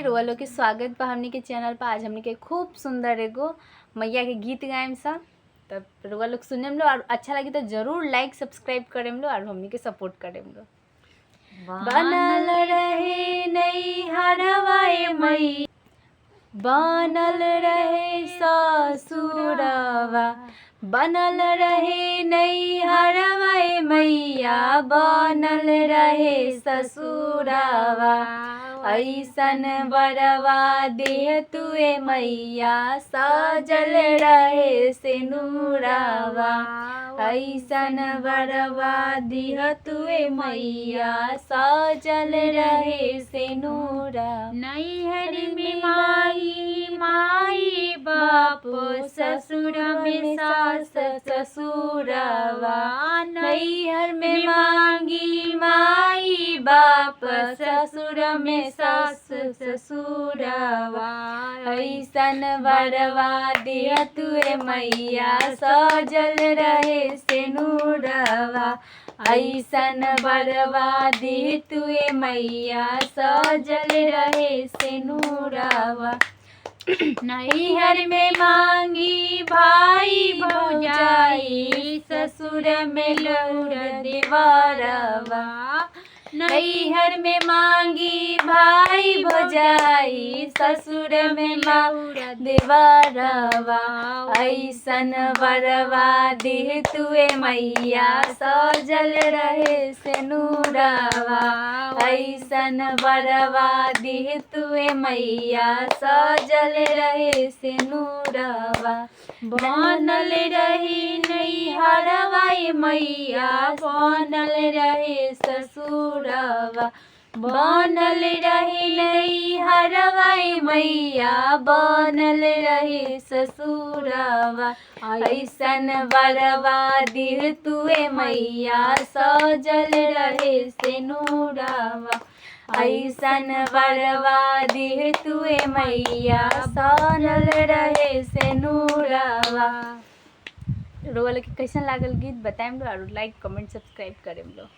रोआ लोग के स्वागत बा हमनी के चैनल पर। आज हमनी के खूब सुंदर एगो मैया के गीत गाएम सा। तब रोआ लोग सुनेम लो और अच्छा लगी तो जरूर लाइक सब्सक्राइब करेम लो और हमनी के सपोर्ट करेम लो। बनल रहे नैहरवाए मई, बनल रहे ससुरवा, बनल रहे नैहरवाए मैया, बनल रहे ससुरवा। ऐसन बरवा देह तुए मैया, सजल रहे सिनुरवा। ऐसन बरवा देह तुए मैया, सजल रहे सिनुरा। नैहर में माई माई बाप, ससुर में सास ससुरवा। नैहर में मांगी माई बाप, ससुर में सास ससुरवा। ऐसन बरवा दिया तुए मैया, सजल रहे सिनुरवा। ऐसन बरवा दी तुए मैया, सजल रहे सिनुरवा। नैहर में मांगी भाई भौजाई, ससुर में लौर देवरवा। नैहर में मांगी भाई भौजाई, ससुर में लौर देवरवा। ऐसन बरवा दी तुए मैया, सजल रहे सिनुरवा। ऐसन बरवा दी तुए मैया, सजल रहे सिनुरवा। बनल रही नैहरवाए मैया, बनल रहे ससुरवा। बनल रही नैहरवाए मैया, बनल रहे ससुरवा। ऐसन बरवा दी तुए मैया, सजल रहे सिनुरवा। ऐसन बरवा दी तुए मैया, सजल रहे सिनुरवा। रोआ लोग के कैसन लागल गीत बताएम लो और लाइक कमेंट सब्सक्राइब करेम लो।